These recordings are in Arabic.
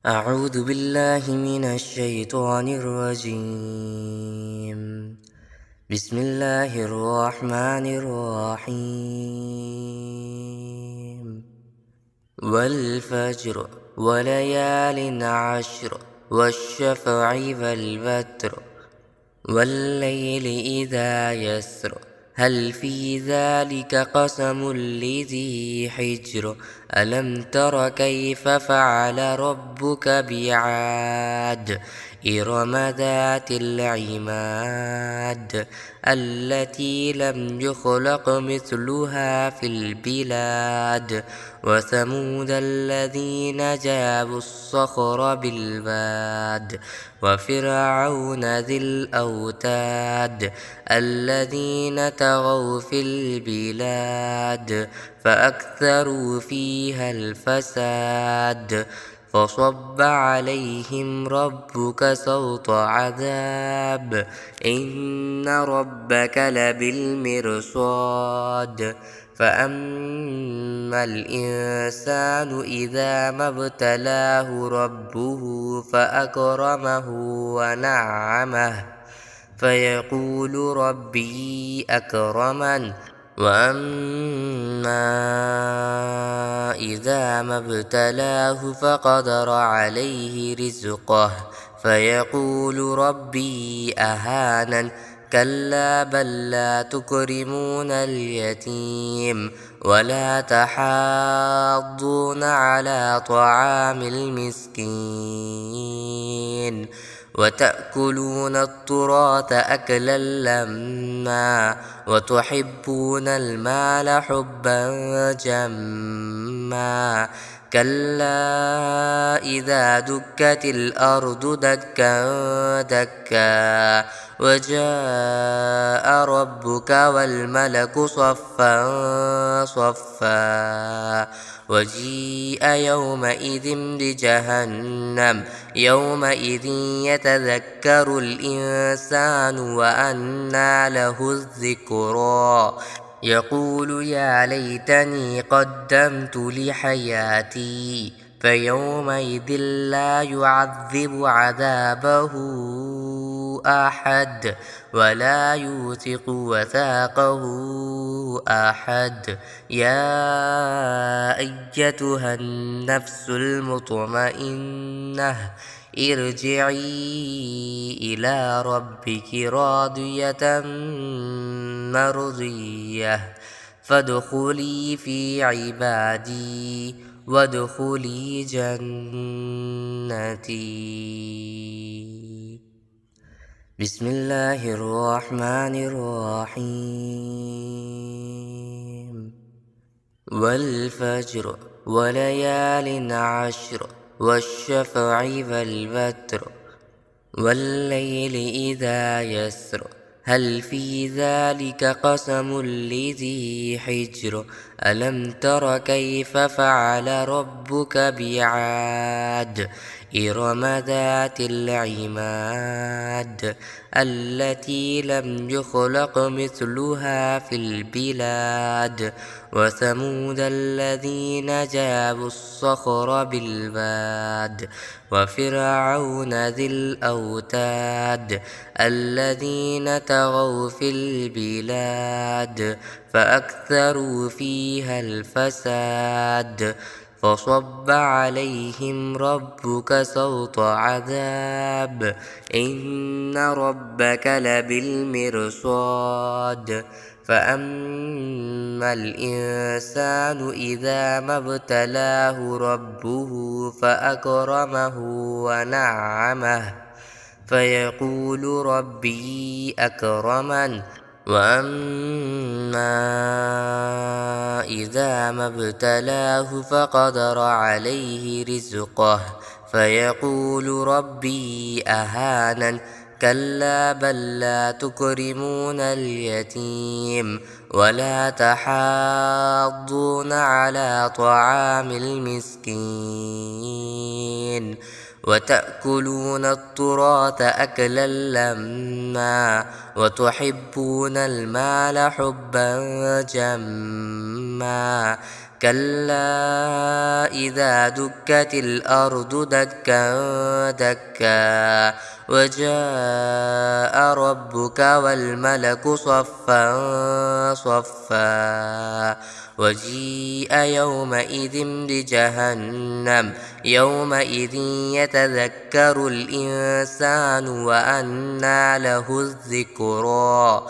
أعوذ بالله من الشيطان الرجيم. بسم الله الرحمن الرحيم. والفجر وليال عشر والشفع والوتر والليل إذا يسر هل في ذلك قسم لذي حجر ألم تر كيف فعل ربك بعاد إرم ذات العماد التي لم يخلق مثلها في البلاد وثمود الذين جابوا الصخر بالواد وفرعون ذي الأوتاد الذين طغوا في البلاد فأكثروا فيها الفساد فصب عليهم ربك سوط عذاب إن ربك لبالمرصاد فأما الإنسان إذا ما ابتلاه ربه فأكرمه ونعمه فيقول ربي أكرمن وأما إذا ما ابتلاه فقدر عليه رزقه فيقول ربي أهانن كلا بل لا تكرمون اليتيم ولا تحاضون على طعام المسكين وتأكلون التراث أكلا لما وتحبون المال حبا جما كلا إذا دكت الأرض دكا دكا وجاء ربك والملك صفا صفا وجيء يومئذ بجهنم يومئذ يتذكر الإنسان وأنى له الذكرى يقول يا ليتني قدمت لحياتي فيومئذ لا يعذب عذابه أحد ولا يوثق وثاقه أحد يا أيتها النفس المطمئنة ارجعي إلى ربك راضية مرضية فادخلي في عبادي وادخلي جنتي. بسم الله الرحمن الرحيم. والفجر وليال عشر والشفع والوتر والليل إذا يسر هل في ذلك قسم لذي حجر ألم تر كيف فعل ربك بعاد إرم ذات العماد التي لم يخلق مثلها في البلاد وثمود الذين جابوا الصخر بالواد وفرعون ذي الأوتاد الذين طغوا في البلاد فأكثروا فيها الفساد فصب عليهم ربك سوط عذاب إن ربك لبالمرصاد فأما الإنسان إذا ما ابتلاه ربه فأكرمه ونعمه فيقول ربي أكرمن وأما إذا ما ابتلاه فقدر عليه رزقه فيقول ربي أهانن كلا بل لا تكرمون اليتيم ولا تحاضون على طعام المسكين وتأكلون التراث أكلا لما وتحبون المال حبا جما كلا إذا دكت الأرض دكا دكا وجاء ربك والملك صفا صفا وجيء يومئذ بجهنم يومئذ يتذكر الإنسان وأنى له الذكرى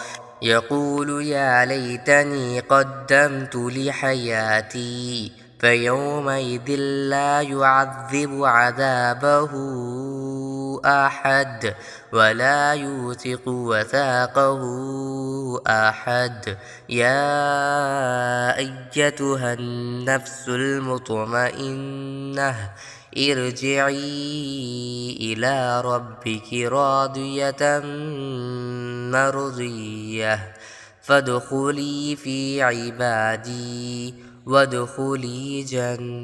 يقول يا ليتني قدمت لحياتي فيومئذ لا يعذب عذابه أحد ولا يوثق وثاقه أحد يا أيتها النفس المطمئنة ارجعي إلى ربك راضية مرضية فادخلي في عبادي وادخلي جنتي.